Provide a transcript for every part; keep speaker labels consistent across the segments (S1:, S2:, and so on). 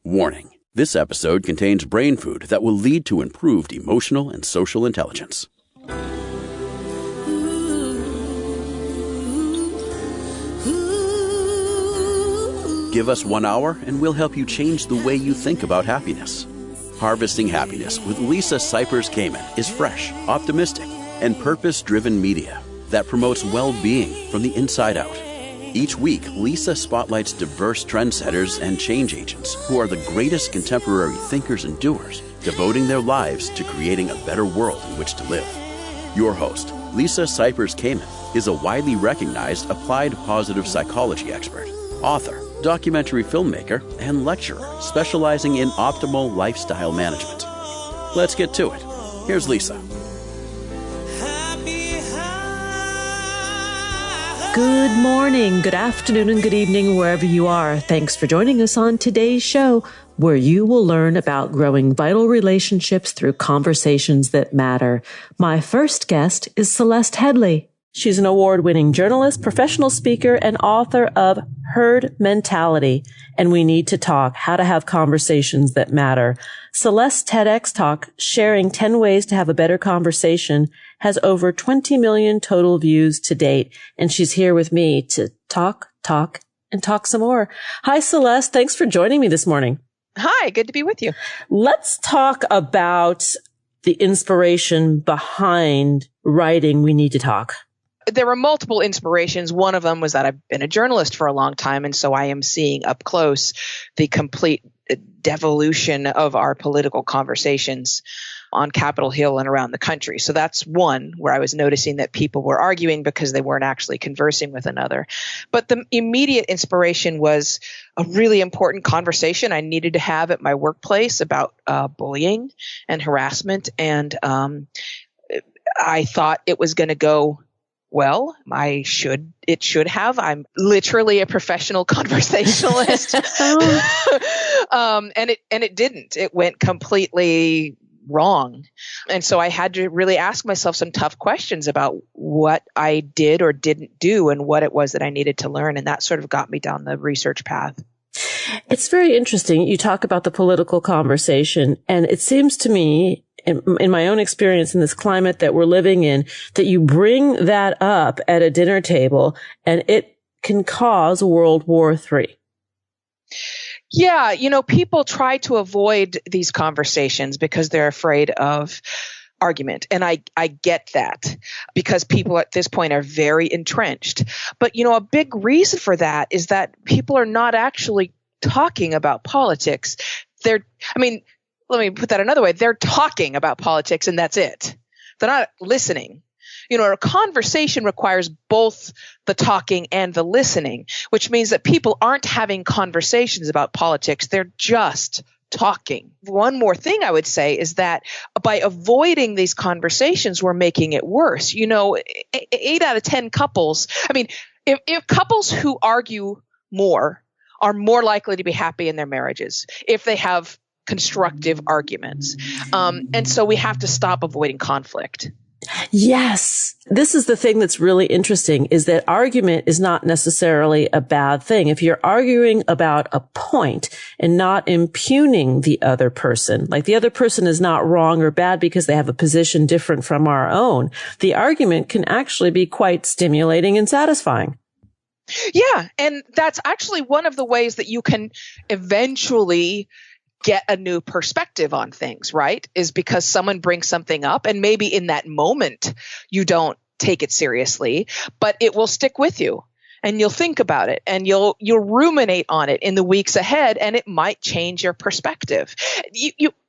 S1: Warning: this episode contains brain food that will lead to improved emotional and social intelligence. Give us 1 hour and we'll help you change the way you think about happiness. Harvesting Happiness with Lisa Cypers-Kamen is fresh, optimistic, and purpose-driven media that promotes well-being from the inside out. Each week, Lisa spotlights diverse trendsetters and change agents who are the greatest contemporary thinkers and doers, devoting their lives to creating a better world in which to live. Your host, Lisa Cypers-Kamen, is a widely recognized applied positive psychology expert, author, documentary filmmaker, and lecturer specializing in optimal lifestyle management. Let's get to it. Here's Lisa.
S2: Good morning, good afternoon, and good evening, wherever you are. Thanks for joining us on today's show, where you will learn about growing vital relationships through conversations that matter. My first guest is Celeste Headlee. She's an award-winning journalist, professional speaker, and author of Herd Mentality, and We Need to Talk, How to Have Conversations That Matter. Celeste's TEDx talk, Sharing 10 Ways to Have a Better Conversation, has over 20 million total views to date, and she's here with me to talk, and talk some more. Hi, Celeste. Thanks for joining me this morning.
S3: Hi, good to be with you.
S2: Let's talk about the inspiration behind writing We Need to Talk.
S3: There were multiple inspirations. One of them was that I've been a journalist for a long time, and so I am seeing up close the complete devolution of our political conversations on Capitol Hill and around the country. So that's one where I was noticing that people were arguing because they weren't actually conversing with another. But the immediate inspiration was a really important conversation I needed to have at my workplace about bullying and harassment. And I thought it was going to go well. It should have. I'm literally a professional conversationalist. And it didn't. It went completely wrong. And so I had to really ask myself some tough questions about what I did or didn't do and what it was that I needed to learn. And that sort of got me down the research path.
S2: It's very interesting. You talk about the political conversation, and it seems to me, in my own experience in this climate that we're living in, that you bring that up at a dinner table and it can cause World War III.
S3: Yeah, people try to avoid these conversations because they're afraid of argument. And I get that because people at this point are very entrenched. But, a big reason for that is that people are not actually talking about politics. Let me put that another way. They're talking about politics and that's it. They're not listening. A conversation requires both the talking and the listening, which means that people aren't having conversations about politics. They're just talking. One more thing I would say is that by avoiding these conversations, we're making it worse. 8 out of 10 couples, if couples who argue more are more likely to be happy in their marriages if they have constructive arguments. And so we have to stop avoiding conflict.
S2: Yes. This is the thing that's really interesting, is that argument is not necessarily a bad thing. If you're arguing about a point and not impugning the other person, like the other person is not wrong or bad because they have a position different from our own, the argument can actually be quite stimulating and satisfying.
S3: Yeah. And that's actually one of the ways that you can eventually get a new perspective on things, right? Is because someone brings something up and maybe in that moment you don't take it seriously, but it will stick with you and you'll think about it and you'll ruminate on it in the weeks ahead and it might change your perspective.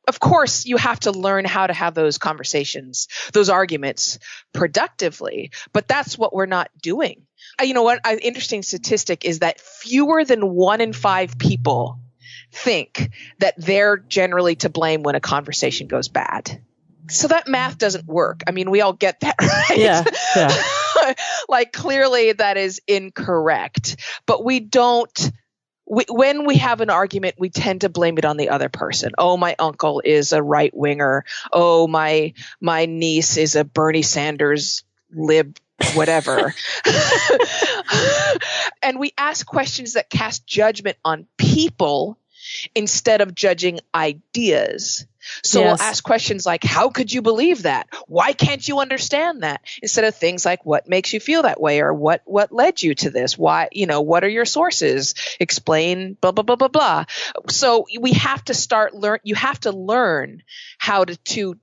S3: Of course, you have to learn how to have those conversations, those arguments productively, but that's what we're not doing. An interesting statistic is that fewer than 1 in 5 people think that they're generally to blame when a conversation goes bad. So that math doesn't work. We all get that, right?
S2: Yeah.
S3: Like clearly that is incorrect. But when we have an argument, we tend to blame it on the other person. Oh, my uncle is a right winger. Oh, my niece is a Bernie Sanders lib whatever. And we ask questions that cast judgment on people instead of judging ideas. So
S2: Yes.
S3: we'll ask questions like, how could you believe that? Why can't you understand that? Instead of things like, what makes you feel that way? Or what led you to this? Why, what are your sources? Explain, blah, blah, blah, blah, blah. So we have to you have to learn how to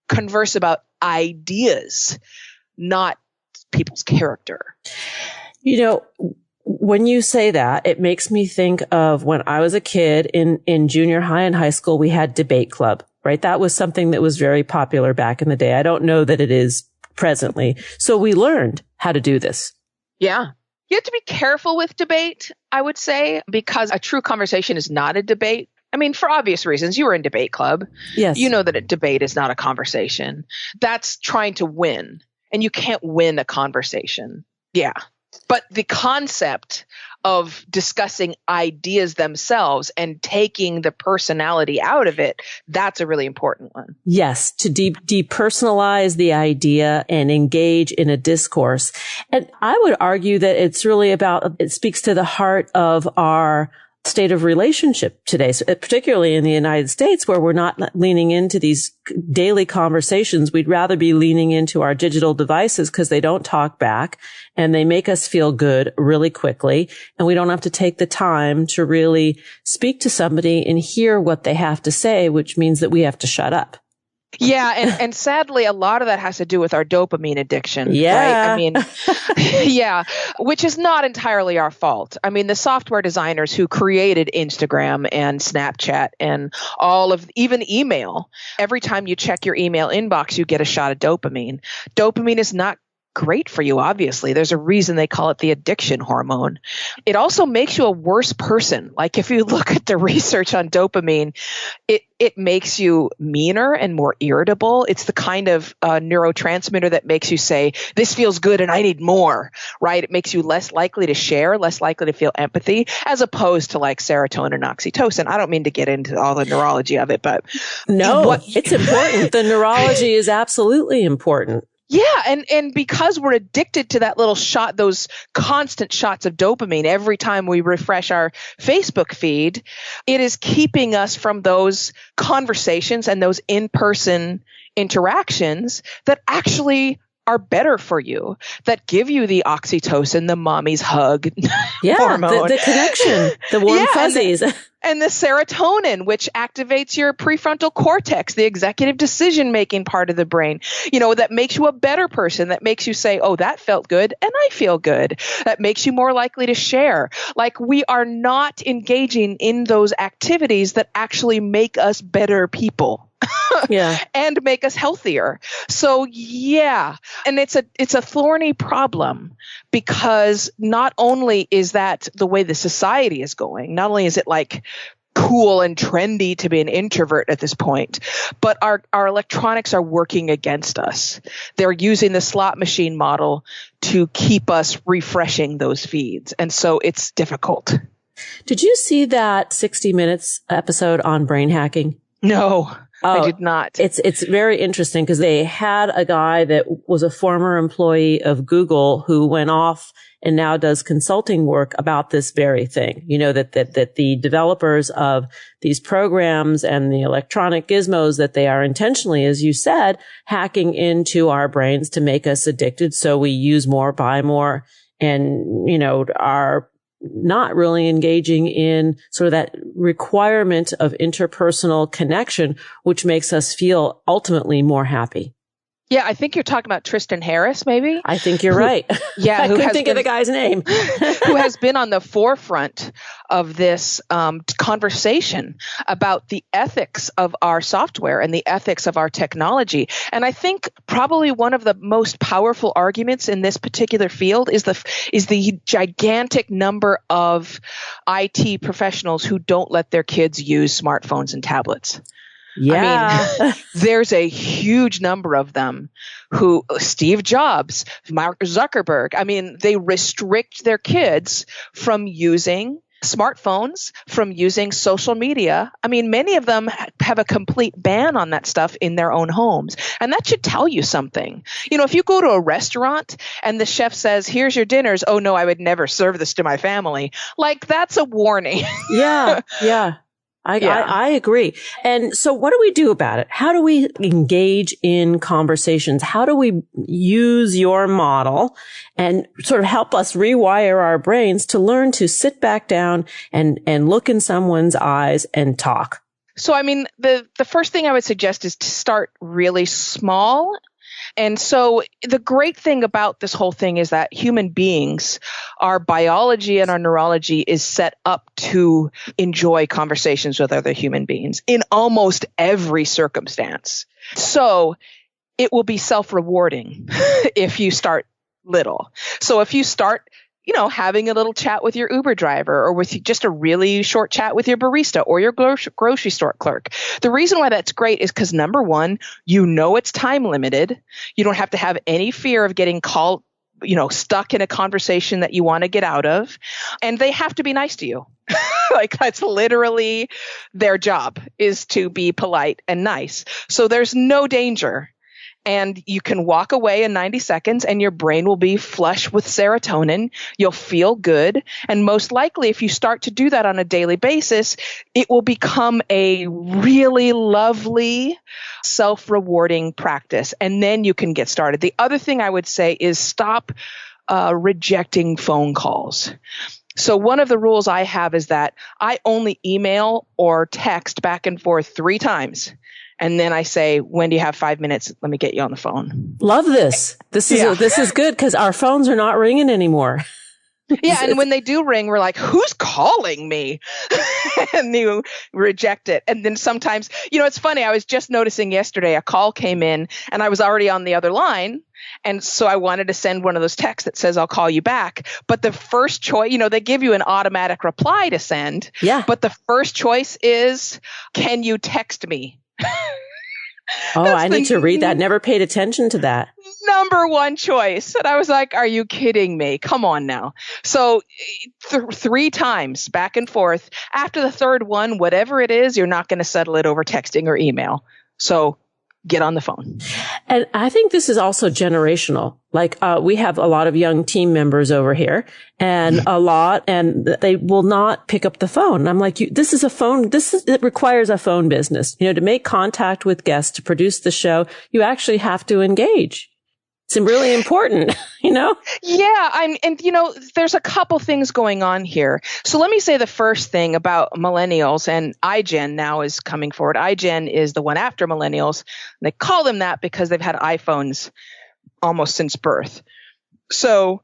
S3: converse about ideas, not people's character.
S2: When you say that, it makes me think of when I was a kid in junior high and high school, we had debate club, right? That was something that was very popular back in the day. I don't know that it is presently. So we learned how to do this.
S3: Yeah. You have to be careful with debate, I would say, because a true conversation is not a debate. I mean, for obvious reasons. You were in debate club.
S2: Yes.
S3: You know that a debate is not a conversation. That's trying to win. And you can't win a conversation. Yeah. But the concept of discussing ideas themselves and taking the personality out of it, that's a really important one.
S2: Yes, to depersonalize the idea and engage in a discourse. And I would argue that it speaks to the heart of our state of relationship today, so particularly in the United States, where we're not leaning into these daily conversations. We'd rather be leaning into our digital devices because they don't talk back and they make us feel good really quickly. And we don't have to take the time to really speak to somebody and hear what they have to say, which means that we have to shut up.
S3: Yeah. And sadly, a lot of that has to do with our dopamine addiction.
S2: Yeah.
S3: Right? I mean, yeah, which is not entirely our fault. I mean, the software designers who created Instagram and Snapchat and even email, every time you check your email inbox, you get a shot of dopamine. Dopamine is not great for you, obviously. There's a reason they call it the addiction hormone. It also makes you a worse person. Like if you look at the research on dopamine, it makes you meaner and more irritable. It's the kind of neurotransmitter that makes you say, this feels good and I need more, right? It makes you less likely to share, less likely to feel empathy, as opposed to like serotonin and oxytocin. I don't mean to get into all the neurology of it, but
S2: no, it's important. The neurology is absolutely important.
S3: Yeah. And because we're addicted to that little shot, those constant shots of dopamine every time we refresh our Facebook feed, it is keeping us from those conversations and those in-person interactions that actually are better for you, that give you the oxytocin, the mommy's hug hormone.
S2: The connection, the warm fuzzies.
S3: And the serotonin, which activates your prefrontal cortex, the executive decision-making part of the brain, that makes you a better person, that makes you say, oh, that felt good and I feel good. That makes you more likely to share. Like we are not engaging in those activities that actually make us better people.
S2: Yeah.
S3: And make us healthier. So yeah. And it's a thorny problem because not only is that the way the society is going, not only is it like cool and trendy to be an introvert at this point, but our electronics are working against us. They're using the slot machine model to keep us refreshing those feeds. And so it's difficult.
S2: Did you see that 60 Minutes episode on brain hacking?
S3: No. I did not.
S2: It's very interesting because they had a guy that was a former employee of Google who went off and now does consulting work about this very thing. That the developers of these programs and the electronic gizmos that they are intentionally, as you said, hacking into our brains to make us addicted. So we use more, buy more, and, are not really engaging in sort of that requirement of interpersonal connection, which makes us feel ultimately more happy.
S3: Yeah, I think you're talking about Tristan Harris, maybe.
S2: I think you're right.
S3: Yeah,
S2: I couldn't think of the guy's name.
S3: Who has been on the forefront of this conversation about the ethics of our software and the ethics of our technology. And I think probably one of the most powerful arguments in this particular field is the gigantic number of IT professionals who don't let their kids use smartphones and tablets.
S2: Yeah.
S3: I mean, there's a huge number of them who, Steve Jobs, Mark Zuckerberg, I mean, they restrict their kids from using smartphones, from using social media. I mean, many of them have a complete ban on that stuff in their own homes. And that should tell you something. If you go to a restaurant and the chef says, here's your dinners. Oh, no, I would never serve this to my family. Like, that's a warning.
S2: Yeah. Yeah. I agree. And so what do we do about it? How do we engage in conversations? How do we use your model and sort of help us rewire our brains to learn to sit back down and look in someone's eyes and talk?
S3: So, I mean, the first thing I would suggest is to start really small. And so the great thing about this whole thing is that human beings, our biology and our neurology is set up to enjoy conversations with other human beings in almost every circumstance. So it will be self-rewarding if you start little. So if you start having a little chat with your Uber driver or with just a really short chat with your barista or your grocery store clerk. The reason why that's great is because number one, it's time limited. You don't have to have any fear of getting called, stuck in a conversation that you want to get out of. And they have to be nice to you. Like that's literally their job, is to be polite and nice. So there's no danger. And you can walk away in 90 seconds and your brain will be flush with serotonin. You'll feel good. And most likely, if you start to do that on a daily basis, it will become a really lovely, self-rewarding practice. And then you can get started. The other thing I would say is stop rejecting phone calls. So one of the rules I have is that I only email or text back and forth 3 times. And then I say, when do you have 5 minutes? Let me get you on the phone.
S2: Love this. This is good because our phones are not ringing anymore.
S3: Yeah. And when they do ring, we're like, who's calling me? And you reject it. And then sometimes, it's funny. I was just noticing yesterday a call came in and I was already on the other line. And so I wanted to send one of those texts that says, I'll call you back. But the first choice, they give you an automatic reply to send.
S2: Yeah.
S3: But the first choice is, can you text me?
S2: I need to read that. Never paid attention to that.
S3: Number one choice. And I was like, are you kidding me? Come on now. So 3 times back and forth. After the third one, whatever it is, you're not going to settle it over texting or email. So get on the phone.
S2: And I think this is also generational. Like, we have a lot of young team members over here and they will not pick up the phone. And I'm like, this is a phone. It requires a phone business. To make contact with guests, to produce the show, you actually have to engage. It's really important,
S3: Yeah. There's a couple things going on here. So let me say the first thing about millennials, and iGen now is coming forward. iGen is the one after millennials. They call them that because they've had iPhones almost since birth. So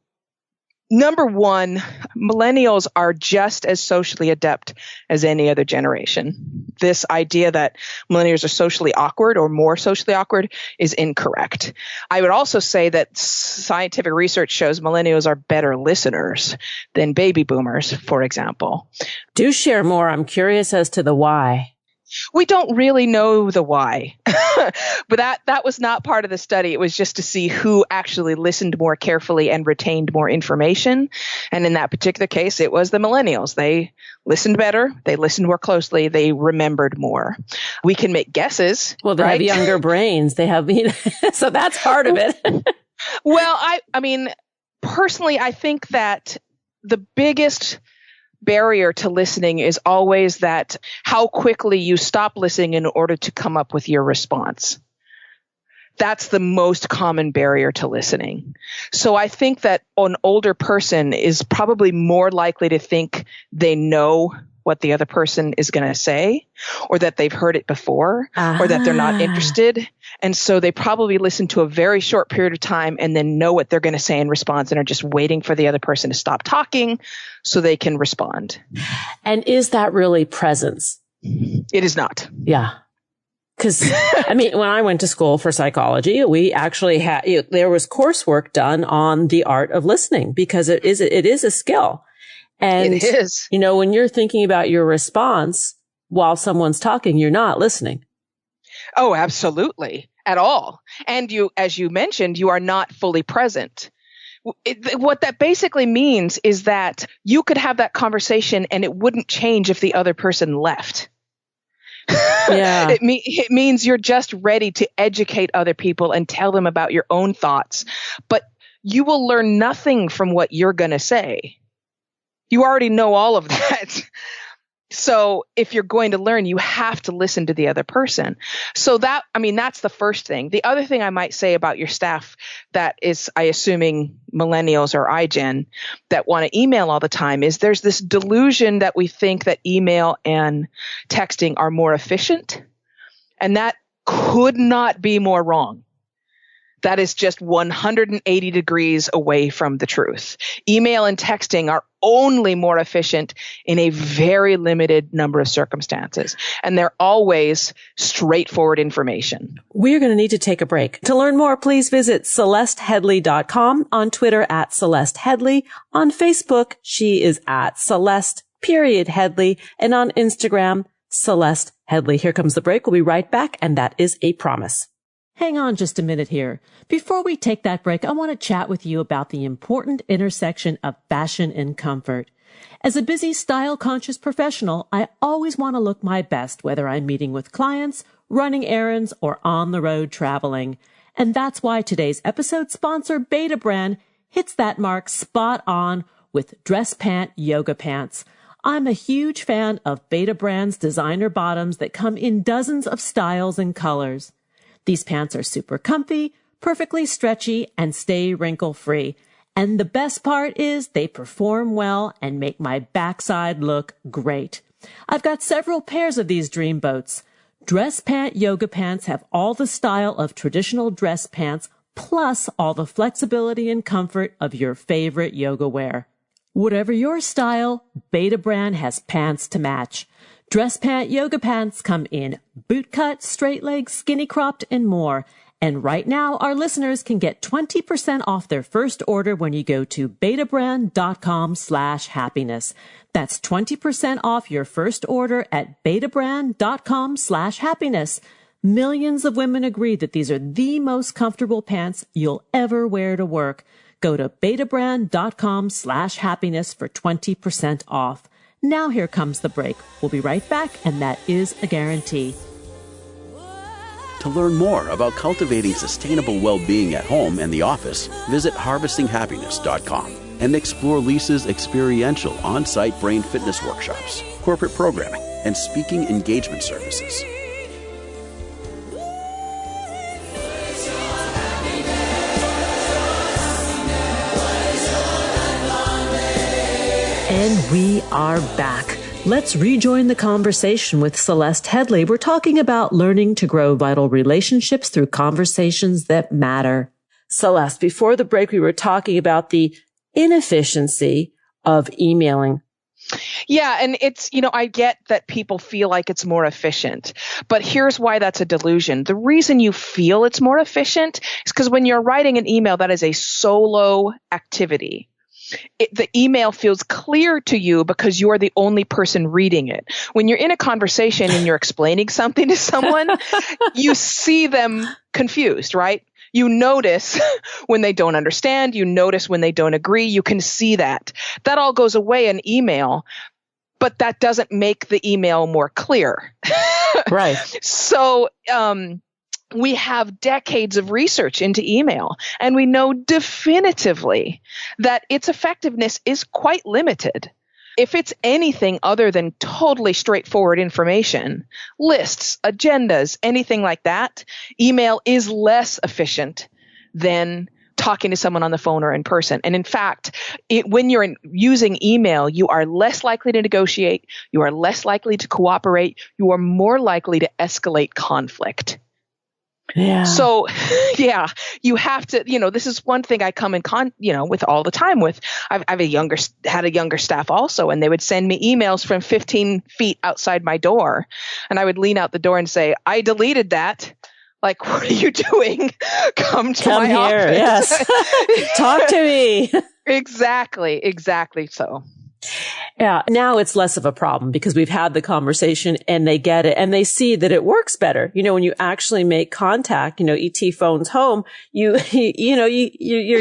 S3: number one, millennials are just as socially adept as any other generation. This idea that millennials are socially awkward or more socially awkward is incorrect. I would also say that scientific research shows millennials are better listeners than baby boomers, for example.
S2: Do share more. I'm curious as to the why.
S3: We don't really know the why, but that was not part of the study. It was just to see who actually listened more carefully and retained more information. And in that particular case, it was the millennials. They listened better. They listened more closely. They remembered more. We can make guesses.
S2: Well, they have younger brains. They have, so that's part of it.
S3: Well, I mean, personally, I think that the biggest barrier to listening is always that how quickly you stop listening in order to come up with your response. That's the most common barrier to listening. So I think that an older person is probably more likely to think they know what the other person is going to say, or that they've heard it before, or that they're not interested. And so they probably listen to a very short period of time and then know what they're going to say in response and are just waiting for the other person to stop talking so they can respond.
S2: And is that really presence?
S3: It is not.
S2: Yeah. Because, when I went to school for psychology, we actually had, there was coursework done on the art of listening because it is a skill. And,
S3: it is.
S2: When you're thinking about your response while someone's talking, you're not listening.
S3: Oh, absolutely. At all. And you, as you mentioned, you are not fully present. What that basically means is that you could have that conversation and it wouldn't change if the other person left.
S2: Yeah.
S3: It means you're just ready to educate other people and tell them about your own thoughts. But you will learn nothing from what you're going to say. You already know all of that. So if you're going to learn, you have to listen to the other person. So that's the first thing. The other thing I might say about your staff that is, I assuming millennials or iGen that want to email all the time is there's this delusion that we think that email and texting are more efficient. And that could not be more wrong. That is just 180 degrees away from the truth. Email and texting are only more efficient in a very limited number of circumstances. And they're always straightforward information.
S2: We're going to need to take a break. To learn more, please visit CelesteHeadlee.com, on Twitter at Celeste Headlee, on Facebook, she is at Celeste.Headlee, and on Instagram, Celeste Headlee. Here comes the break. We'll be right back, and that is a promise. Hang on just a minute here. Before we take that break, I want to chat with you about the important intersection of fashion and comfort. As a busy, style-conscious professional, I always want to look my best, whether I'm meeting with clients, running errands, or on the road traveling. And that's why today's episode sponsor, Beta Brand, hits that mark spot on with dress pant yoga pants. I'm a huge fan of Beta Brand's designer bottoms that come in dozens of styles and colors. These pants are super comfy, perfectly stretchy, and stay wrinkle-free. And the best part is they perform well and make my backside look great. I've got several pairs of these dream boats. Dress pant yoga pants have all the style of traditional dress pants, plus all the flexibility and comfort of your favorite yoga wear. Whatever your style, Beta Brand has pants to match. Dress pant yoga pants come in boot cut, straight leg, skinny cropped, and more. And right now, our listeners can get 20% off their first order when you go to betabrand.com/happiness. That's 20% off your first order at betabrand.com/happiness. Millions of women agree that these are the most comfortable pants you'll ever wear to work. Go to betabrand.com/happiness for 20% off. Now here comes the break. We'll be right back, and that is a guarantee.
S1: To learn more about cultivating sustainable well-being at home and the office, visit harvestinghappiness.com and explore Lisa's experiential on-site brain fitness workshops, corporate programming, and speaking engagement services.
S2: And we are back. Let's rejoin the conversation with Celeste Headlee. We're talking about learning to grow vital relationships through conversations that matter. Celeste, before the break, we were talking about the inefficiency of emailing.
S3: Yeah. And it's, I get that people feel like it's more efficient, but here's why that's a delusion. The reason you feel it's more efficient is because when you're writing an email, that is a solo activity. The email feels clear to you because you're the only person reading it. When you're in a conversation and you're explaining something to someone, you see them confused, right? You notice when they don't understand. You notice when they don't agree. You can see that. That all goes away in email, but that doesn't make the email more clear.
S2: Right.
S3: So, we have decades of research into email, and we know definitively that its effectiveness is quite limited. If it's anything other than totally straightforward information, lists, agendas, anything like that, email is less efficient than talking to someone on the phone or in person. And in fact, when you're using email, you are less likely to negotiate, you are less likely to cooperate, you are more likely to escalate conflict.
S2: Yeah.
S3: So, yeah, you have to, this is one thing I come in with all the time with. I've had a younger staff also, and they would send me emails from 15 feet outside my door. And I would lean out the door and say, I deleted that. Like, what are you doing? Come my
S2: here.
S3: office.
S2: Yes. Talk to me.
S3: Exactly. So.
S2: Yeah. Now it's less of a problem because we've had the conversation and they get it and they see that it works better. When you actually make contact, ET phones home, you're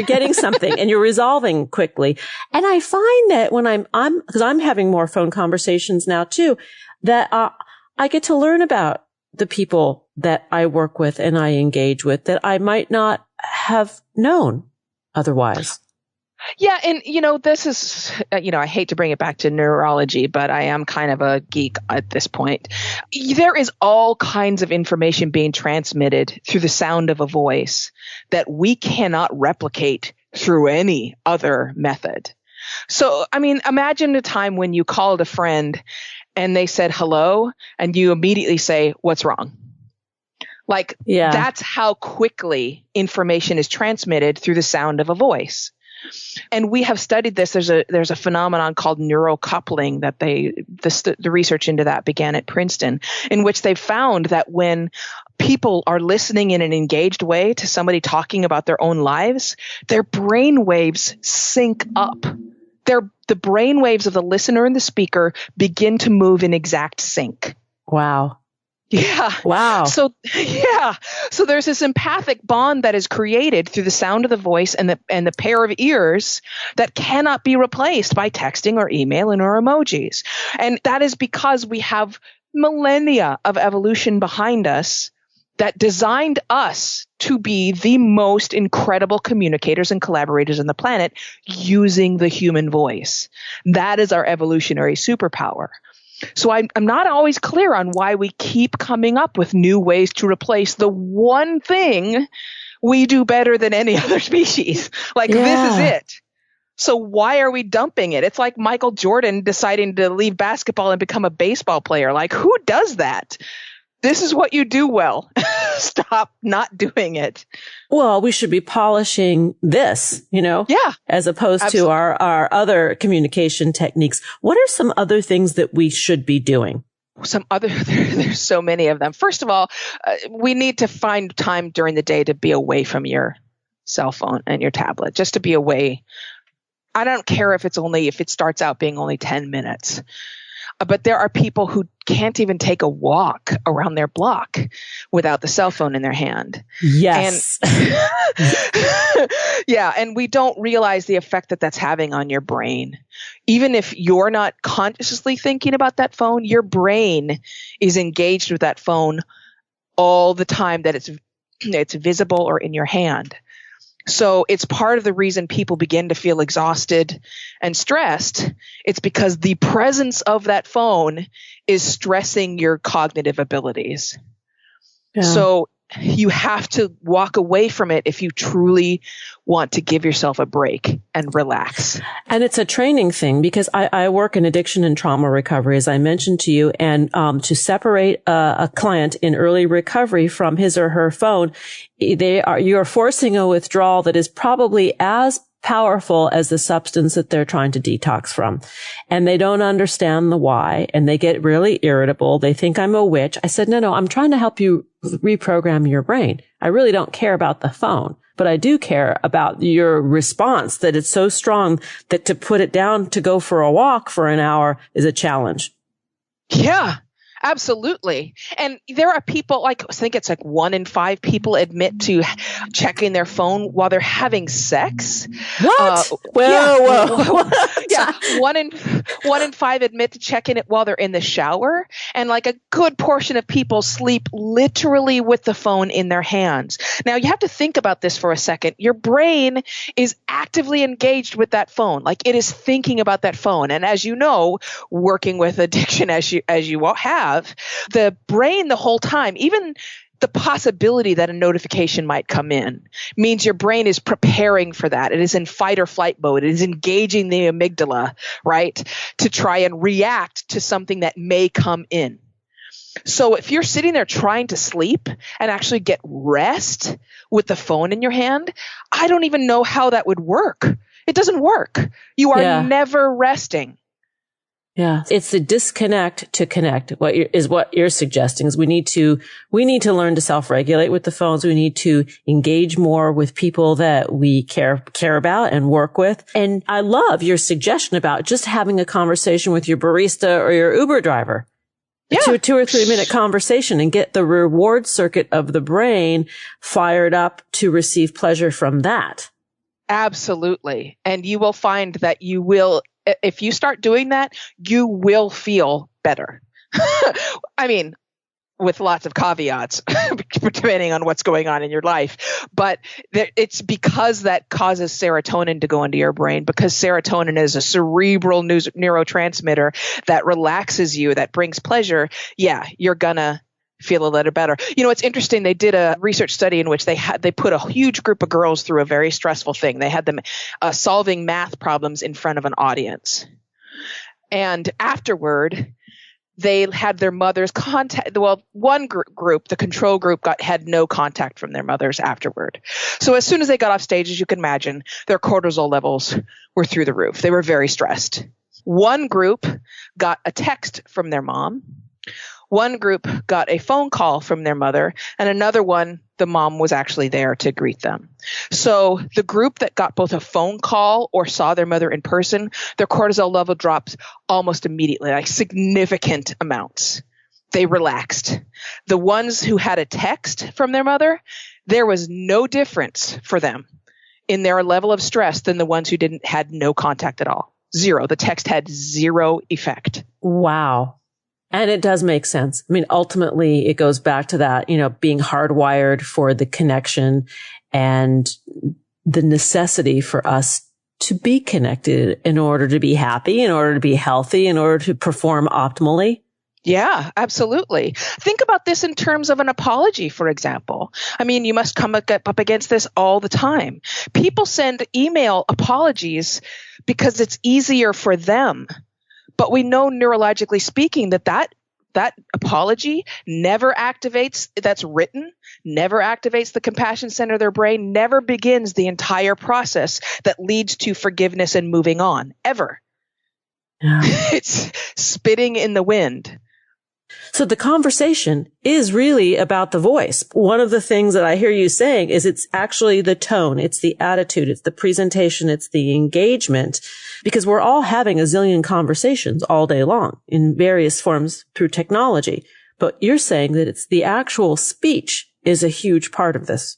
S2: getting something and you're resolving quickly. And I find that when because I'm having more phone conversations now too, that, I get to learn about the people that I work with and I engage with that I might not have known otherwise.
S3: Yeah. And, this is, I hate to bring it back to neurology, but I am kind of a geek at this point. There is all kinds of information being transmitted through the sound of a voice that we cannot replicate through any other method. So, imagine a time when you called a friend and they said hello and you immediately say, "What's wrong?" That's how quickly information is transmitted through the sound of a voice. And we have studied this. There's a phenomenon called neurocoupling that the research into that began at Princeton, in which they found that when people are listening in an engaged way to somebody talking about their own lives, their brain waves sync up. The brain waves of the listener and the speaker begin to move in exact sync.
S2: Wow.
S3: Yeah.
S2: Wow.
S3: So there's this empathic bond that is created through the sound of the voice and the pair of ears that cannot be replaced by texting or emailing or emojis. And that is because we have millennia of evolution behind us that designed us to be the most incredible communicators and collaborators on the planet using the human voice. That is our evolutionary superpower. So I'm not always clear on why we keep coming up with new ways to replace the one thing we do better than any other species. This is it. So why are we dumping it? It's like Michael Jordan deciding to leave basketball and become a baseball player. Who does that? This is what you do well. Stop not doing it.
S2: Well, we should be polishing this,
S3: Yeah.
S2: as opposed
S3: Absolutely.
S2: to our other communication techniques. What are some other things that we should be doing?
S3: There's so many of them. First of all, we need to find time during the day to be away from your cell phone and your tablet, just to be away. I don't care if it starts out being only 10 minutes. But there are people who can't even take a walk around their block without the cell phone in their hand.
S2: Yes.
S3: And and we don't realize the effect that that's having on your brain. Even if you're not consciously thinking about that phone, your brain is engaged with that phone all the time that it's visible or in your hand. So it's part of the reason people begin to feel exhausted and stressed. It's because the presence of that phone is stressing your cognitive abilities. Yeah. So you have to walk away from it if you truly want to give yourself a break and relax.
S2: And it's a training thing because I work in addiction and trauma recovery, as I mentioned to you, and to separate a client in early recovery from his or her phone, you're forcing a withdrawal that is probably as powerful as the substance that they're trying to detox from. And they don't understand the why, and they get really irritable. They think I'm a witch. I said, no, I'm trying to help you reprogram your brain. I really don't care about the phone, but I do care about your response, that it's so strong that to put it down to go for a walk for an hour is a challenge.
S3: Yeah. Absolutely. And there are people, I think it's 1 in 5 people admit to checking their phone while they're having sex.
S2: What?
S3: Whoa. Yeah. 1 in 5 admit to checking it while they're in the shower. And a good portion of people sleep literally with the phone in their hands. Now you have to think about this for a second. Your brain is actively engaged with that phone. It is thinking about that phone. And as you know, working with addiction as you have, the brain the whole time, even the possibility that a notification might come in, means your brain is preparing for that. It is in fight or flight mode. It is engaging the amygdala, right, to try and react to something that may come in. So if you're sitting there trying to sleep and actually get rest with the phone in your hand, I don't even know how that would work. It doesn't work. You are never resting.
S2: Yeah. It's the disconnect to connect. What you're suggesting is we need to learn to self-regulate with the phones. We need to engage more with people that we care about and work with. And I love your suggestion about just having a conversation with your barista or your Uber driver. Yeah. 2 or 3 minute conversation and get the reward circuit of the brain fired up to receive pleasure from that.
S3: Absolutely. And you will find that if you start doing that, you will feel better. I mean, with lots of caveats, depending on what's going on in your life. But it's because that causes serotonin to go into your brain, because serotonin is a cerebral neurotransmitter that relaxes you, that brings pleasure. Yeah, you're going to feel a little better. It's interesting. They did a research study in which they put a huge group of girls through a very stressful thing. They had them solving math problems in front of an audience. And afterward, they had their mothers contact. Well, one group, the control group, had no contact from their mothers afterward. So as soon as they got off stage, as you can imagine, their cortisol levels were through the roof. They were very stressed. One group got a text from their mom. One group got a phone call from their mother, and another one, the mom was actually there to greet them. So the group that got both a phone call or saw their mother in person, their cortisol level dropped almost immediately, like significant amounts. They relaxed. The ones who had a text from their mother, there was no difference for them in their level of stress than the ones who had no contact at all. Zero. The text had zero effect.
S2: Wow. And it does make sense. I mean, ultimately, it goes back to that, being hardwired for the connection and the necessity for us to be connected in order to be happy, in order to be healthy, in order to perform optimally.
S3: Yeah, absolutely. Think about this in terms of an apology, for example. I mean, you must come up against this all the time. People send email apologies because it's easier for them. But we know, neurologically speaking, that apology never activates, that's written, never activates the compassion center of their brain, never begins the entire process that leads to forgiveness and moving on, ever. Yeah. It's spitting in the wind.
S2: So the conversation is really about the voice. One of the things that I hear you saying is it's actually the tone, it's the attitude, it's the presentation, it's the engagement, because we're all having a zillion conversations all day long in various forms through technology. But you're saying that it's the actual speech is a huge part of this.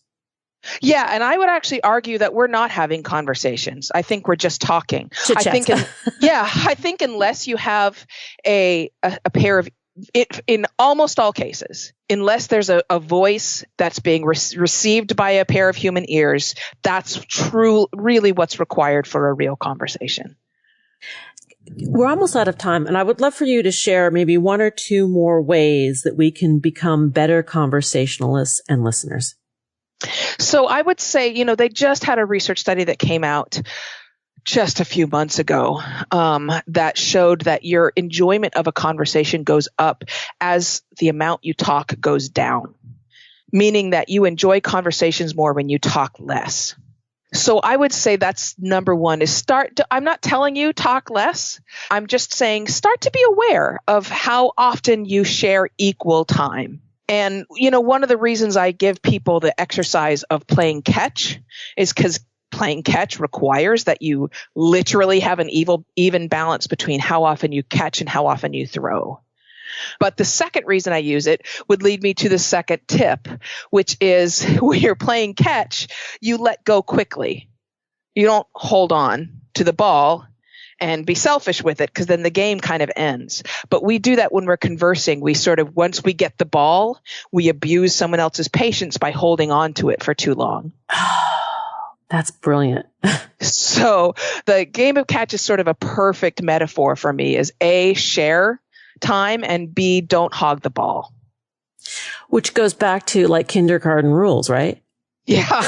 S3: Yeah, and I would actually argue that we're not having conversations. I think we're just talking. I think unless you have a pair of it, in almost all cases, unless there's a voice that's being received by a pair of human ears, that's really what's required for a real conversation.
S2: We're almost out of time, and I would love for you to share maybe one or two more ways that we can become better conversationalists and listeners.
S3: So I would say, they just had a research study that came out just a few months ago that showed that your enjoyment of a conversation goes up as the amount you talk goes down, meaning that you enjoy conversations more when you talk less. So I would say that's number one is I'm not telling you talk less. I'm just saying start to be aware of how often you share equal time. And, one of the reasons I give people the exercise of playing catch is because playing catch requires that you literally have an even balance between how often you catch and how often you throw. But the second reason I use it would lead me to the second tip, which is when you're playing catch, you let go quickly. You don't hold on to the ball and be selfish with it, because then the game kind of ends. But we do that when we're conversing. We sort of, once we get the ball, we abuse someone else's patience by holding on to it for too long.
S2: That's brilliant.
S3: So the game of catch is sort of a perfect metaphor for me, is A, share time, and B, don't hog the ball.
S2: Which goes back to like kindergarten rules, right?
S3: Yeah.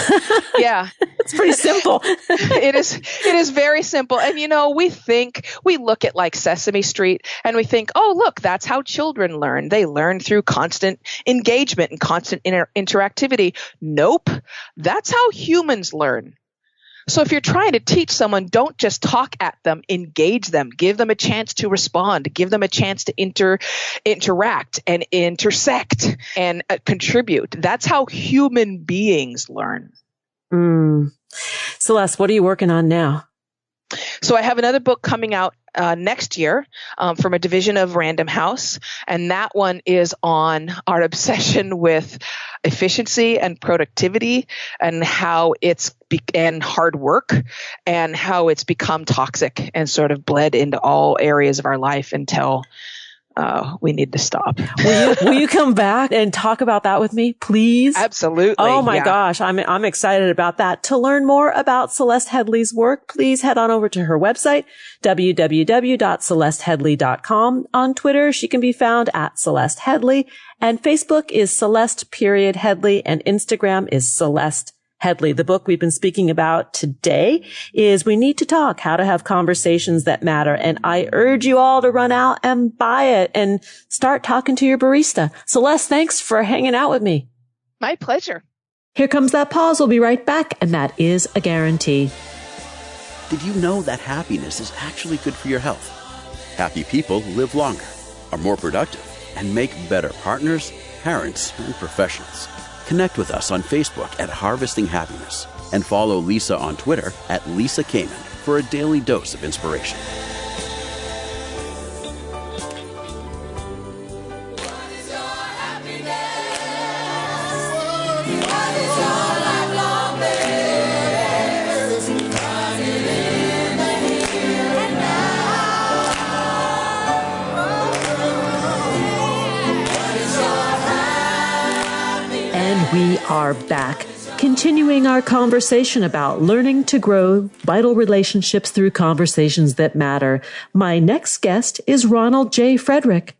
S3: Yeah.
S2: It's pretty simple.
S3: It is very simple. And, we look at like Sesame Street and we think, oh, look, that's how children learn. They learn through constant engagement and constant interactivity. Nope. That's how humans learn. So if you're trying to teach someone, don't just talk at them, engage them, give them a chance to respond, give them a chance to interact and intersect and contribute. That's how human beings learn.
S2: Celeste, what are you working on now?
S3: So I have another book coming out next year from a division of Random House, and that one is on our obsession with efficiency and productivity and how and hard work and how it's become toxic and sort of bled into all areas of our life until we need to stop.
S2: Will you come back and talk about that with me, please?
S3: Absolutely.
S2: Oh my gosh. I'm excited about that. To learn more about Celeste Headlee's work, please head on over to her website, www.celesteheadlee.com. On Twitter, she can be found at Celeste Headlee, and Facebook is Celeste.Headlee, and Instagram is Celeste Headlee. The book we've been speaking about today is We Need to Talk, How to Have Conversations That Matter. And I urge you all to run out and buy it and start talking to your barista. Celeste, thanks for hanging out with me.
S3: My pleasure.
S2: Here comes that pause. We'll be right back. And that is a guarantee.
S1: Did you know that happiness is actually good for your health? Happy people live longer, are more productive, and make better partners, parents, and professionals. Connect with us on Facebook at Harvesting Happiness and follow Lisa on Twitter at Lisa Kamen for a daily dose of inspiration.
S2: We are back, continuing our conversation about learning to grow vital relationships through conversations that matter. My next guest is Ronald J. Frederick.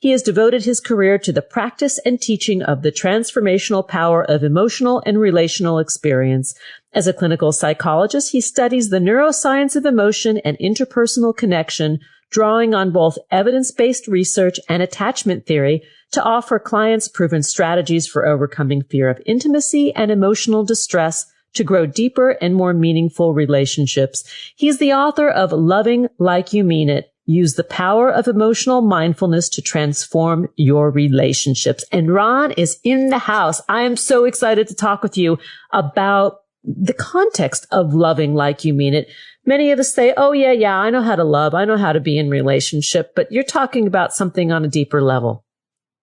S2: He has devoted his career to the practice and teaching of the transformational power of emotional and relational experience. As a clinical psychologist, he studies the neuroscience of emotion and interpersonal connection, drawing on both evidence-based research and attachment theory to offer clients proven strategies for overcoming fear of intimacy and emotional distress to grow deeper and more meaningful relationships. He's the author of Loving Like You Mean It. Use the power of emotional mindfulness to transform your relationships. And Ron is in the house. I am so excited to talk with you about the context of loving like you mean it. Many of us say, oh, yeah, I know how to love. I know how to be in relationship. But you're talking about something on a deeper level.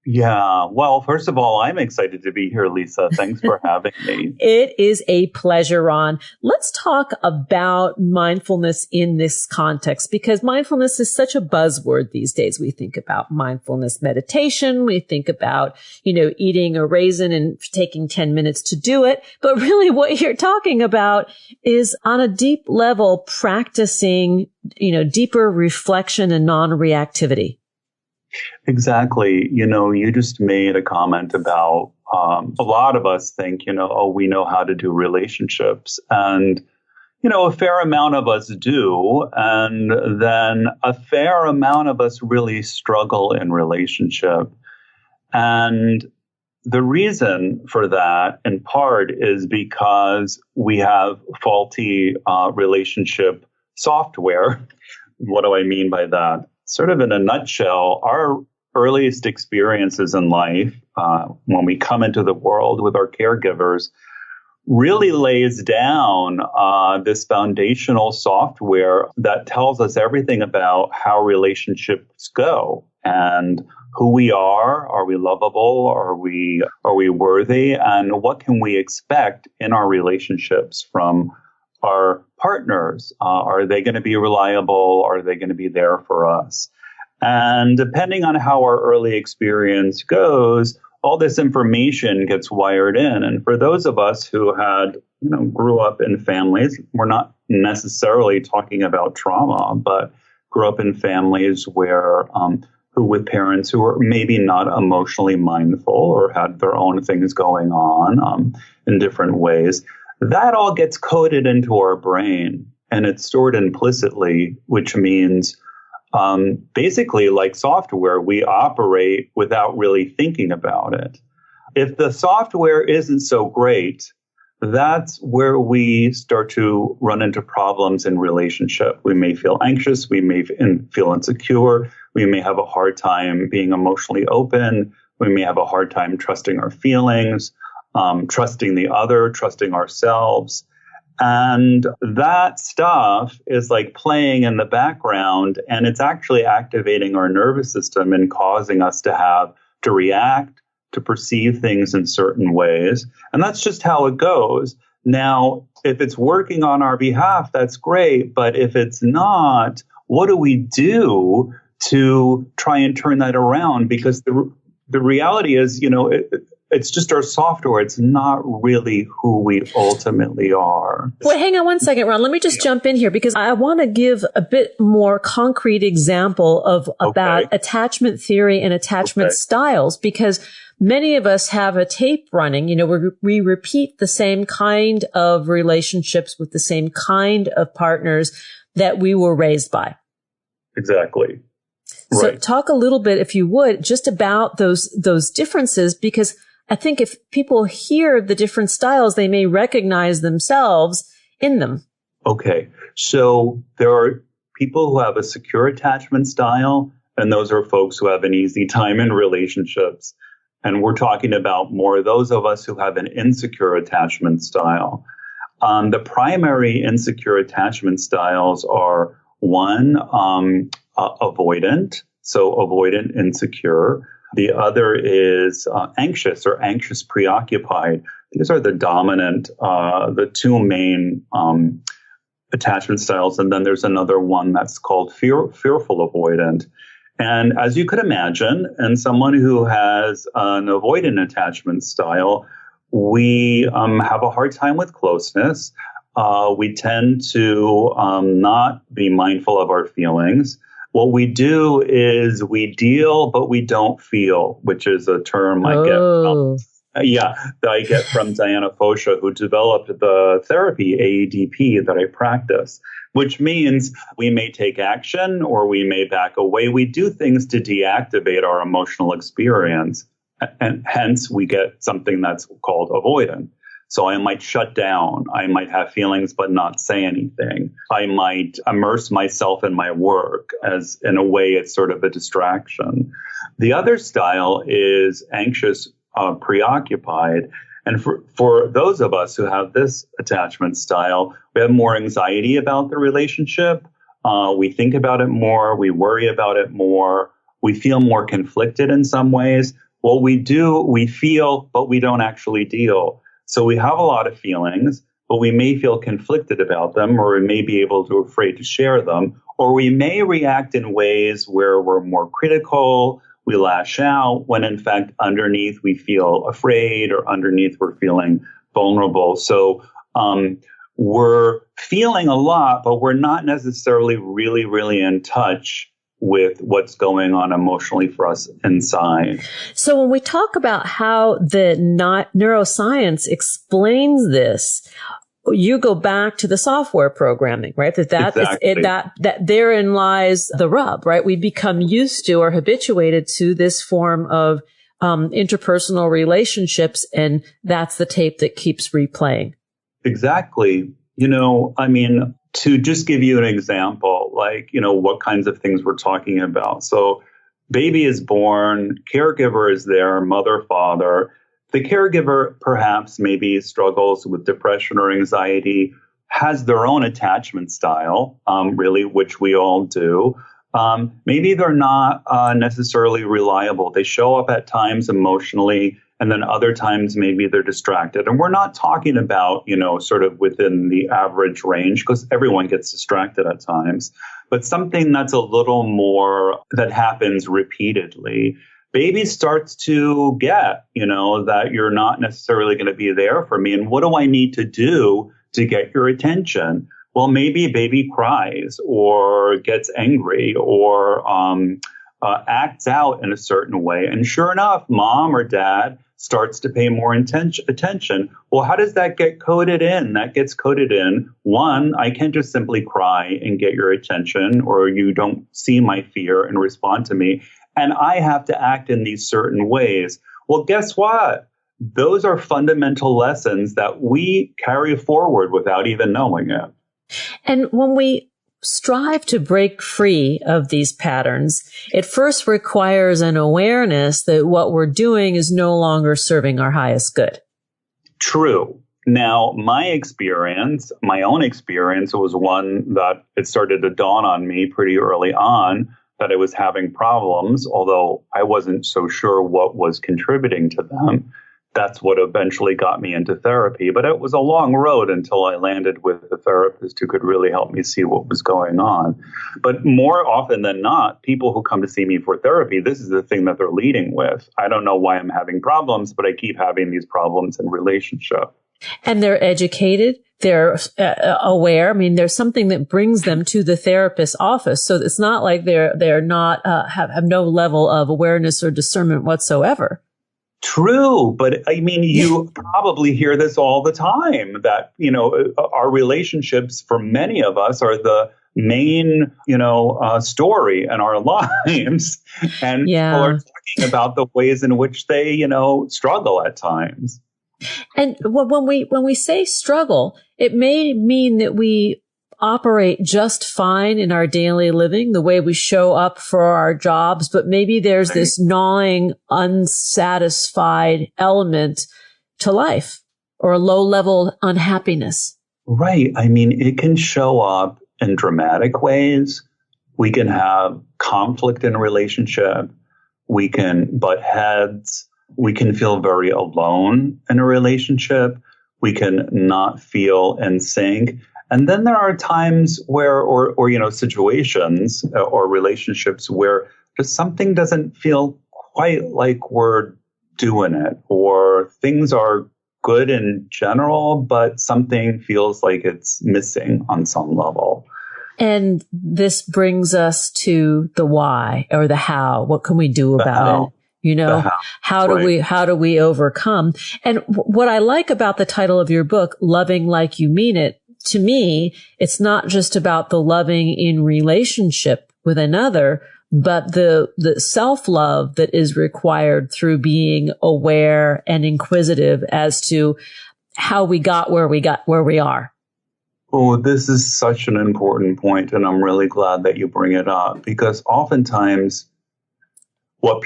S4: Yeah. Well, first of all, I'm excited to be here, Lisa. Thanks for having me.
S2: It is a pleasure, Ron. Let's talk about mindfulness in this context, because mindfulness is such a buzzword these days. We think about mindfulness meditation. We think about, eating a raisin and taking 10 minutes to do it. But really what you're talking about is on a deep level, practicing, deeper reflection and non-reactivity.
S4: Exactly. You just made a comment about a lot of us think, we know how to do relationships. And, a fair amount of us do. And then a fair amount of us really struggle in relationship. And the reason for that, in part, is because we have faulty relationship software. What do I mean by that? Sort of in a nutshell, our earliest experiences in life, when we come into the world with our caregivers, really lays down this foundational software that tells us everything about how relationships go and who we are. Are we lovable? Are we worthy? And what can we expect in our relationships from our partners? Are they going to be reliable? Are they going to be there for us? And depending on how our early experience goes, all this information gets wired in. And for those of us who had, grew up in families, we're not necessarily talking about trauma, but grew up in families where, who with parents who were maybe not emotionally mindful or had their own things going on in different ways, that all gets coded into our brain and it's stored implicitly, which means basically like software, we operate without really thinking about it. If the software isn't so great, that's where we start to run into problems in relationship. We may feel anxious. We may feel insecure. We may have a hard time being emotionally open. We may have a hard time trusting our feelings, trusting the other, trusting ourselves. And that stuff is like playing in the background, and it's actually activating our nervous system and causing us to react, to perceive things in certain ways. And that's just how it goes. Now, if it's working on our behalf, that's great. But if it's not, what do we do to try and turn that around, because the reality is, it's just our software. It's not really who we ultimately are.
S2: Wait, hang on one second, Ron. Let me just jump in here, because I want to give a bit more concrete example about attachment theory and attachment styles, because many of us have a tape running. We repeat the same kind of relationships with the same kind of partners that we were raised by.
S4: Exactly.
S2: So
S4: Right.
S2: talk a little bit, if you would, just about those differences, because I think if people hear the different styles, they may recognize themselves in them.
S4: Okay. So there are people who have a secure attachment style, and those are folks who have an easy time in relationships. And we're talking about more those of us who have an insecure attachment style. The primary insecure attachment styles are one, avoidant. So avoidant, insecure. The other is anxious or anxious preoccupied. These are the dominant, the two main attachment styles. And then there's another one that's called fearful avoidant. And as you could imagine, and someone who has an avoidant attachment style, we have a hard time with closeness. We tend to not be mindful of our feelings. What we do is we deal, but we don't feel, which is a term I get from Diana Fosha, who developed the therapy AEDP that I practice, which means we may take action or we may back away. We do things to deactivate our emotional experience, and hence we get something that's called avoidant. So I might shut down. I might have feelings but not say anything. I might immerse myself in my work, as in a way it's sort of a distraction. The other style is anxious, preoccupied. And for those of us who have this attachment style, we have more anxiety about the relationship. We think about it more. We worry about it more. We feel more conflicted in some ways. What we do, we feel, but we don't actually deal. So we have a lot of feelings, but we may feel conflicted about them, or we may be afraid to share them, or we may react in ways where we're more critical, we lash out, when in fact underneath we feel afraid, or underneath we're feeling vulnerable. So we're feeling a lot, but we're not necessarily really, really in touch with what's going on emotionally for us inside.
S2: So when we talk about how the neuroscience explains this, you go back to the software programming, right? That therein lies the rub, right? We become used to or habituated to this form of interpersonal relationships, and that's the tape that keeps replaying.
S4: Exactly. To just give you an example, what kinds of things we're talking about. So baby is born, caregiver is there, mother, father. The caregiver perhaps maybe struggles with depression or anxiety, has their own attachment style, really, which we all do. Maybe they're not necessarily reliable. They show up at times emotionally, and then other times maybe they're distracted. And we're not talking about, sort of within the average range, because everyone gets distracted at times, but something that's a little more that happens repeatedly. Baby starts to get, that you're not necessarily going to be there for me. And what do I need to do to get your attention? Well, maybe baby cries or gets angry or acts out in a certain way. And sure enough, mom or dad starts to pay more attention. Well, how does that get coded in? That gets coded in. One, I can't just simply cry and get your attention, or you don't see my fear and respond to me. And I have to act in these certain ways. Well, guess what? Those are fundamental lessons that we carry forward without even knowing it.
S2: And when we strive to break free of these patterns, it first requires an awareness that what we're doing is no longer serving our highest good.
S4: True. Now, my own experience was one that it started to dawn on me pretty early on that I was having problems, although I wasn't so sure what was contributing to them. that's what eventually got me into therapy. But it was a long road until I landed with a therapist who could really help me see what was going on. But more often than not, people who come to see me for therapy, this is the thing that they're leading with. I don't know why I'm having problems, but I keep having these problems in relationship.
S2: And they're educated. They're aware. I mean, there's something that brings them to the therapist's office. So it's not like they're not, have no level of awareness or discernment whatsoever.
S4: True. But I mean, you probably hear this all the time that, our relationships for many of us are the main, story in our lives. And people are talking about the ways in which they, struggle at times.
S2: And when we say struggle, it may mean that we operate just fine in our daily living, the way we show up for our jobs, but maybe there's this gnawing, unsatisfied element to life or a low level unhappiness.
S4: Right. I mean, it can show up in dramatic ways. We can have conflict in a relationship. We can butt heads. We can feel very alone in a relationship. We can not feel in sync. And then there are times where, or situations or relationships where just something doesn't feel quite like we're doing it, or things are good in general, but something feels like it's missing on some level.
S2: And this brings us to the why or the how. What can we do about it? How do we overcome? And what I like about the title of your book, Loving Like You Mean It, to me, it's not just about the loving in relationship with another, but the self-love that is required through being aware and inquisitive as to how we got where we are.
S4: Oh, this is such an important point, and I'm really glad that you bring it up, because oftentimes what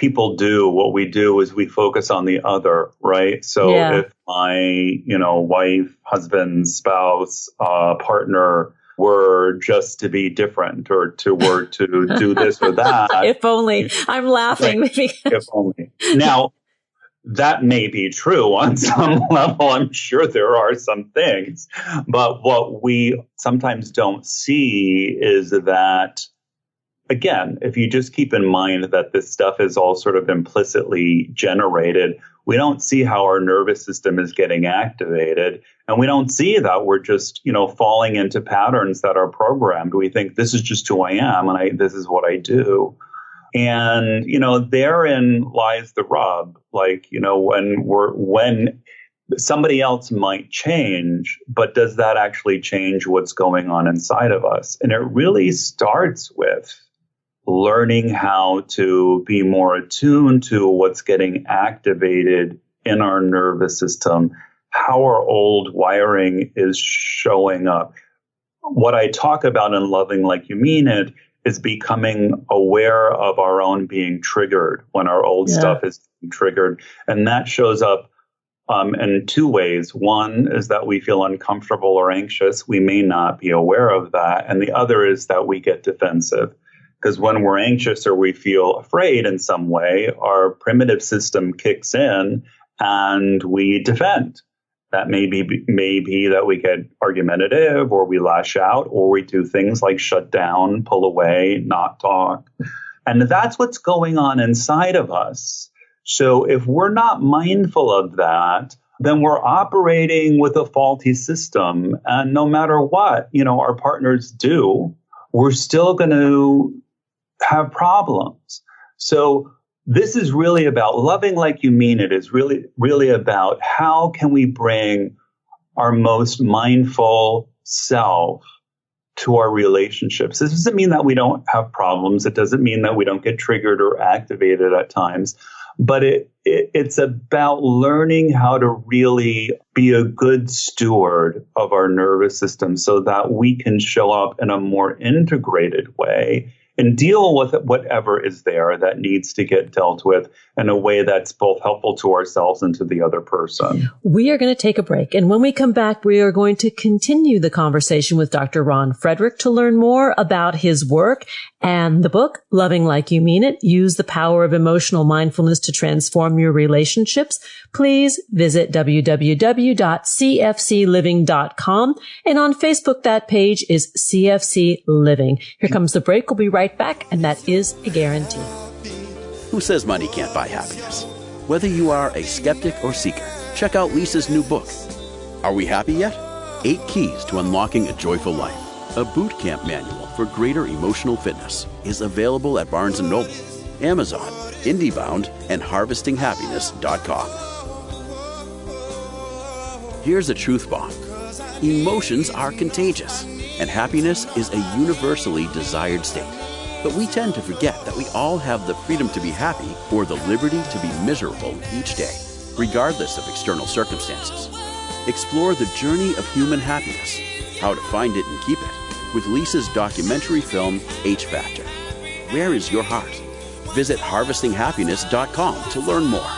S4: we do is we focus on the other, right? So if my, wife, husband, spouse, partner were just to be different or were to do this or that.
S2: If only. I'm laughing.
S4: Right, if only. Now, that may be true on some level. I'm sure there are some things. But what we sometimes don't see is that, again, if you just keep in mind that this stuff is all sort of implicitly generated, we don't see how our nervous system is getting activated. And we don't see that we're just, falling into patterns that are programmed. We think this is just who I am and this is what I do. And, therein lies the rub. Like, when somebody else might change, but does that actually change what's going on inside of us? And it really starts with learning how to be more attuned to what's getting activated in our nervous system, how our old wiring is showing up. What I talk about in Loving Like You Mean It is becoming aware of our own being triggered when our old stuff is triggered. And that shows up in two ways. One is that we feel uncomfortable or anxious. We may not be aware of that. And the other is that we get defensive. Because when we're anxious or we feel afraid in some way, our primitive system kicks in and we defend. That may be that we get argumentative or we lash out or we do things like shut down, pull away, not talk. And that's what's going on inside of us. So if we're not mindful of that, then we're operating with a faulty system. And no matter what, our partners do, we're still going to have problems. So this is really about Loving Like You Mean It is really, really about how can we bring our most mindful self to our relationships. This doesn't mean that we don't have problems. It doesn't mean that we don't get triggered or activated at times. But it's about learning how to really be a good steward of our nervous system so that we can show up in a more integrated way and deal with whatever is there that needs to get dealt with in a way that's both helpful to ourselves and to the other person.
S2: We are going to take a break. And when we come back, we are going to continue the conversation with Dr. Ron Frederick to learn more about his work and the book, Loving Like You Mean It, Use the Power of Emotional Mindfulness to Transform Your Relationships. Please visit www.cfcliving.com. And on Facebook, that page is CFC Living. Here comes the break. We'll be right back. And that is a guarantee.
S1: Who says money can't buy happiness? Whether you are a skeptic or seeker, check out Lisa's new book. Are we happy yet? 8 Keys to Unlocking a Joyful Life. A boot camp manual for greater emotional fitness is available at Barnes & Noble, Amazon, IndieBound, and HarvestingHappiness.com. Here's a truth bomb. Emotions are contagious, and happiness is a universally desired state. But we tend to forget that we all have the freedom to be happy or the liberty to be miserable each day, regardless of external circumstances. Explore the journey of human happiness, how to find it and keep it, with Lisa's documentary film, H Factor. Where is your heart? Visit HarvestingHappiness.com to learn more.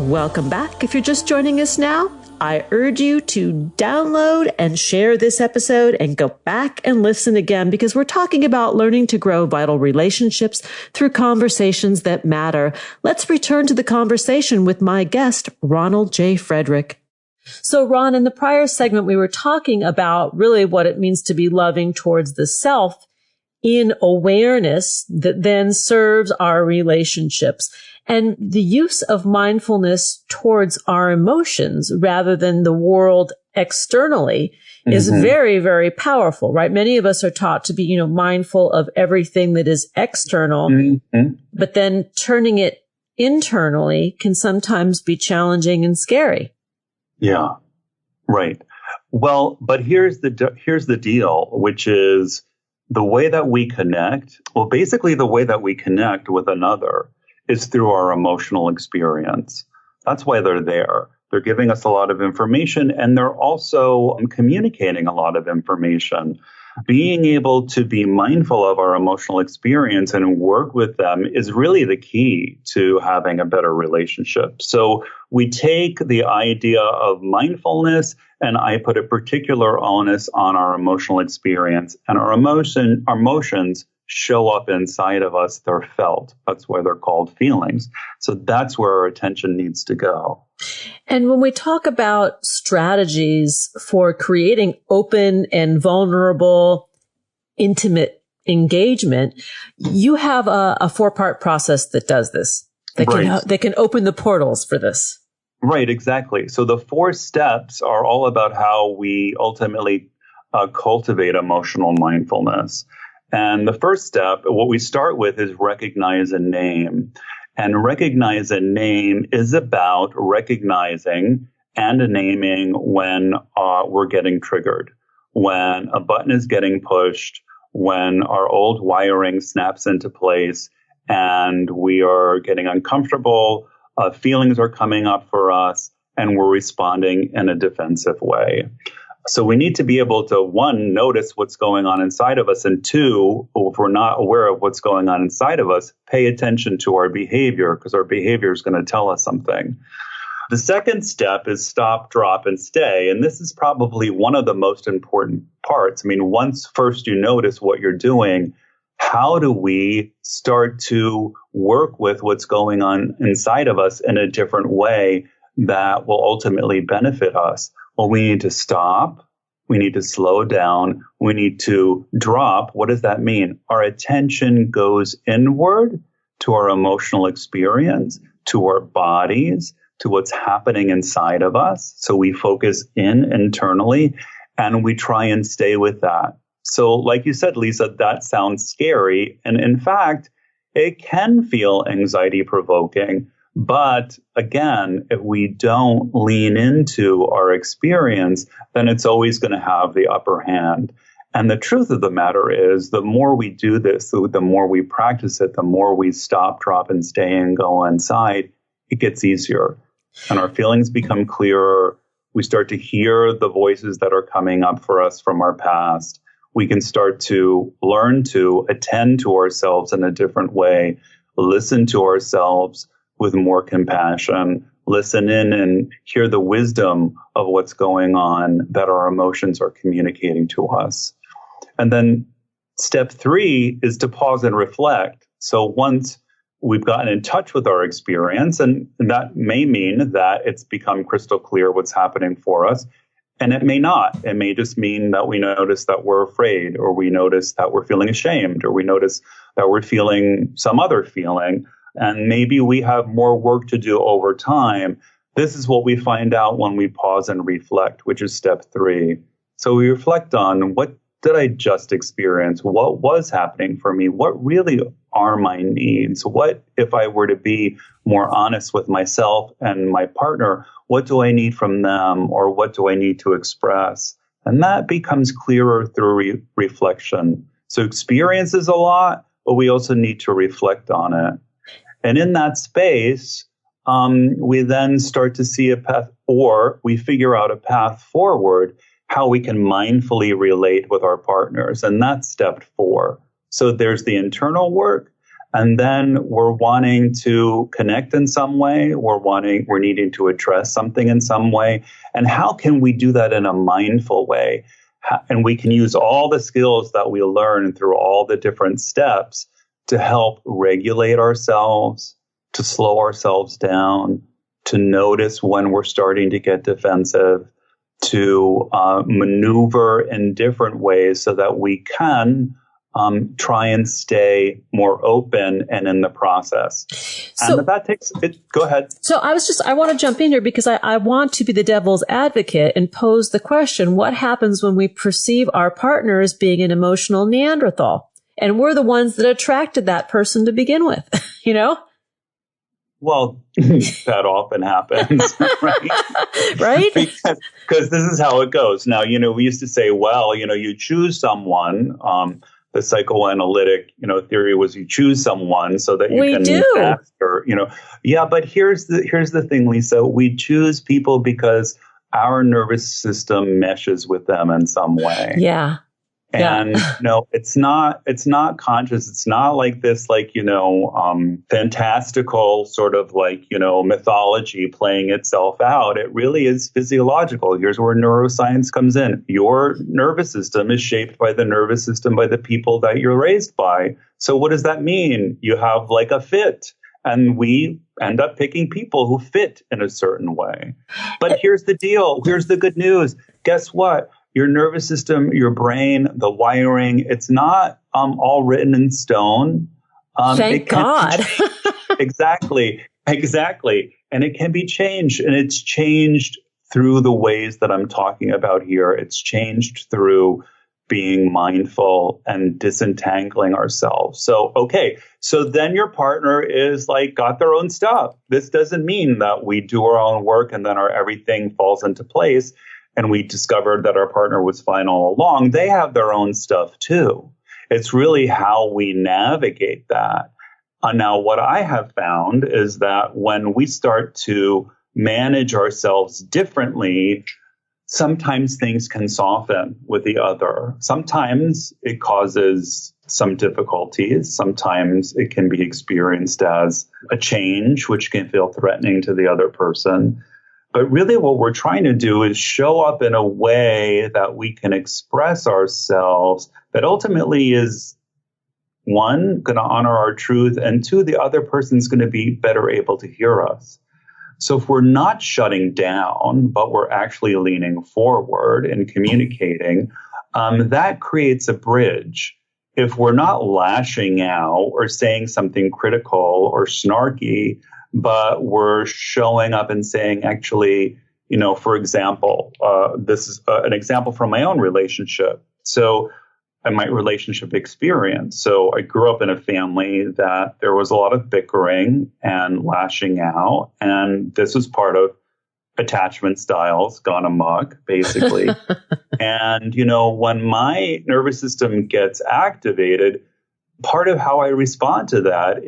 S2: Welcome back. If you're just joining us now, I urge you to download and share this episode and go back and listen again, because we're talking about learning to grow vital relationships through conversations that matter. Let's return to the conversation with my guest, Ronald J. Frederick. So, Ron, in the prior segment, we were talking about really what it means to be loving towards the self in awareness that then serves our relationships. And the use of mindfulness towards our emotions rather than the world externally is very, very powerful, right? Many of us are taught to be, mindful of everything that is external, but then turning it internally can sometimes be challenging and scary.
S4: Yeah, right. Well, but here's the deal, which is the way that we connect. Well, basically the way that we connect with another is through our emotional experience. That's why they're there. They're giving us a lot of information, and they're also communicating a lot of information. Being able to be mindful of our emotional experience and work with them is really the key to having a better relationship. So we take the idea of mindfulness, and I put a particular onus on our emotional experience, and our emotions show up inside of us. They're felt. That's why they're called feelings. So that's where our attention needs to go.
S2: And when we talk about strategies for creating open and vulnerable, intimate engagement, you have a 4-part process that does this. That can open the portals for this.
S4: Right, exactly. So the 4 steps are all about how we ultimately cultivate emotional mindfulness. And the first step, what we start with, is recognize a name. And recognize a name is about recognizing and naming when we're getting triggered, when a button is getting pushed, when our old wiring snaps into place and we are getting uncomfortable, feelings are coming up for us, and we're responding in a defensive way. So we need to be able to, 1, notice what's going on inside of us, and 2, if we're not aware of what's going on inside of us, pay attention to our behavior, because our behavior is going to tell us something. The second step is stop, drop, and stay. And this is probably one of the most important parts. I mean, once first you notice what you're doing, how do we start to work with what's going on inside of us in a different way that will ultimately benefit us? Well, we need to stop. We need to slow down. We need to drop. What does that mean? Our attention goes inward to our emotional experience, to our bodies, to what's happening inside of us. So we focus internally, and we try and stay with that. So like you said, Lisa, that sounds scary. And in fact, it can feel anxiety provoking. But again, if we don't lean into our experience, then it's always going to have the upper hand. And the truth of the matter is, the more we do this, the more we practice it, the more we stop, drop, and stay and go inside, it gets easier. And our feelings become clearer. We start to hear the voices that are coming up for us from our past. We can start to learn to attend to ourselves in a different way, listen to ourselves with more compassion, listen in and hear the wisdom of what's going on that our emotions are communicating to us. And then step 3 is to pause and reflect. So once we've gotten in touch with our experience, and that may mean that it's become crystal clear what's happening for us, and it may not. It may just mean that we notice that we're afraid, or we notice that we're feeling ashamed, or we notice that we're feeling some other feeling, and maybe we have more work to do over time. This is what we find out when we pause and reflect, which is step 3. So we reflect on, what did I just experience? What was happening for me? What really are my needs? What, if I were to be more honest with myself and my partner, what do I need from them, or what do I need to express? And that becomes clearer through reflection. So experience is a lot, but we also need to reflect on it. And in that space, we then start to see a path, or we figure out a path forward, how we can mindfully relate with our partners. And that's step 4. So there's the internal work, and then we're wanting to connect in some way. We're needing to address something in some way. And how can we do that in a mindful way? And we can use all the skills that we learn through all the different steps to help regulate ourselves, to slow ourselves down, to notice when we're starting to get defensive, to maneuver in different ways so that we can try and stay more open and in the process. So, and that takes it. Go ahead.
S2: So I want to jump in here because I want to be the devil's advocate and pose the question, what happens when we perceive our partner as being an emotional Neanderthal? And we're the ones that attracted that person to begin with, you know?
S4: Well, that often happens, right?
S2: Right?
S4: Because this is how it goes. Now, we used to say, well, you choose someone. The psychoanalytic, theory was you choose someone so that you can master, Yeah, but here's the thing, Lisa. We choose people because our nervous system meshes with them in some way.
S2: Yeah.
S4: And it's not conscious. It's not like this, fantastical sort of mythology playing itself out. It really is physiological. Here's where neuroscience comes in. Your nervous system is shaped by the nervous system by the people that you're raised by. So what does that mean? You have a fit, and we end up picking people who fit in a certain way. But here's the deal. Here's the good news. Guess what? Your nervous system, your brain, the wiring, it's not all written in stone.
S2: Thank God.
S4: Exactly. And it can be changed. And it's changed through the ways that I'm talking about here. It's changed through being mindful and disentangling ourselves. So, okay. So then your partner is got their own stuff. This doesn't mean that we do our own work and then everything falls into place. And we discovered that our partner was fine all along. They have their own stuff too. It's really how we navigate that. Now, what I have found is that when we start to manage ourselves differently, sometimes things can soften with the other. Sometimes it causes some difficulties. Sometimes it can be experienced as a change, which can feel threatening to the other person. But really what we're trying to do is show up in a way that we can express ourselves that ultimately is, 1, going to honor our truth, and 2, the other person's going to be better able to hear us. So if we're not shutting down, but we're actually leaning forward and communicating, that creates a bridge. If we're not lashing out or saying something critical or snarky, but we're showing up and saying, actually, for example, this is an example from my own relationship. So my relationship experience. So I grew up in a family that there was a lot of bickering and lashing out. And this was part of attachment styles gone amok, basically. And, when my nervous system gets activated, part of how I respond to that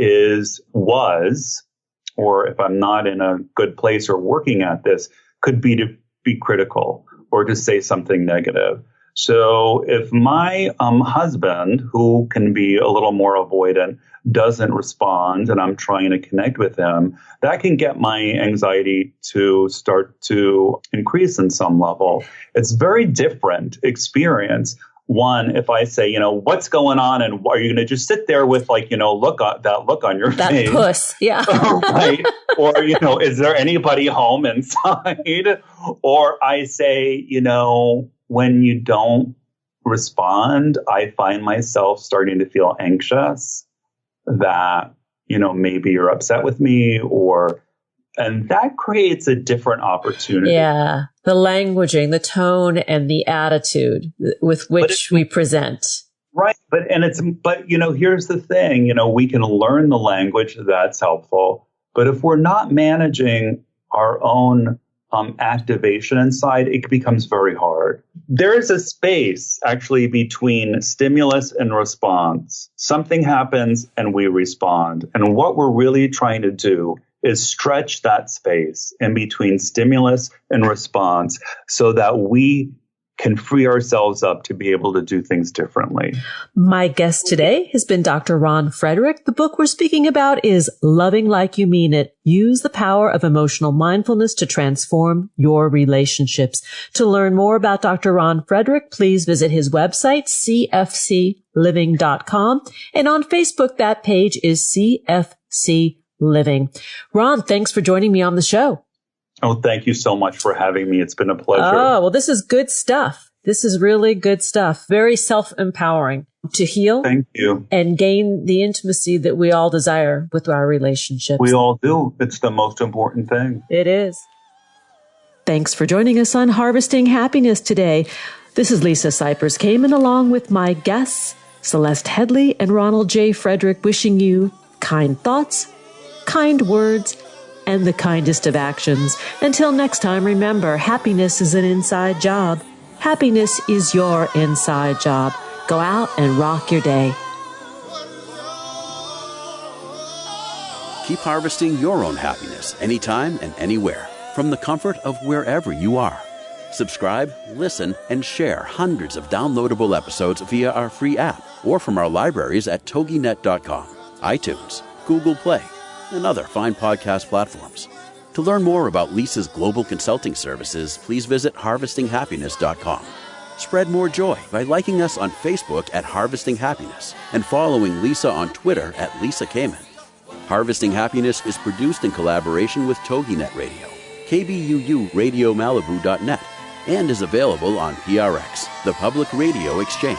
S4: or if I'm not in a good place or working at this, could be to be critical or to say something negative. So if my husband, who can be a little more avoidant, doesn't respond and I'm trying to connect with him, that can get my anxiety to start to increase in some level. It's very different experience. One, if I say, what's going on, and are you going to just sit there with that look on your face?
S2: That puss, yeah.
S4: Right. Or, is there anybody home inside? Or I say, when you don't respond, I find myself starting to feel anxious that, maybe you're upset with me and that creates a different opportunity.
S2: Yeah. The languaging, the tone, and the attitude with which we present.
S4: Right. But here's the thing, we can learn the language that's helpful. But if we're not managing our own activation inside, it becomes very hard. There is a space actually between stimulus and response. Something happens and we respond. And what we're really trying to do is stretch that space in between stimulus and response so that we can free ourselves up to be able to do things differently.
S2: My guest today has been Dr. Ron Frederick. The book we're speaking about is Loving Like You Mean It. Use the power of emotional mindfulness to transform your relationships. To learn more about Dr. Ron Frederick, please visit his website, cfcliving.com. And on Facebook, that page is CFC Living. Ron, thanks for joining me on the show.
S4: Oh, thank you so much for having me. It's been a pleasure.
S2: Oh, well, this is good stuff. This is really good stuff. Very self-empowering to heal.
S4: Thank you.
S2: And gain the intimacy that we all desire with our relationships.
S4: We all do. It's the most important thing.
S2: It is. Thanks for joining us on Harvesting Happiness today. This is Lisa Cypers Kamen along with my guests, Celeste Headlee and Ronald J. Frederick, wishing you kind thoughts, kind words, and the kindest of actions. Until next time, remember, happiness is an inside job. Happiness is your inside job. Go out and rock your day.
S1: Keep harvesting your own happiness anytime and anywhere from the comfort of wherever you are. Subscribe, listen, and share hundreds of downloadable episodes via our free app or from our libraries at toginet.com, iTunes, Google Play, and other fine podcast platforms. To learn more about Lisa's global consulting services, please visit harvestinghappiness.com. Spread more joy by liking us on Facebook at Harvesting Happiness and following Lisa on Twitter at Lisa Kamen. Harvesting Happiness is produced in collaboration with TogiNet Radio, KBUU Radio Malibu.net, and is available on PRX, the Public Radio Exchange.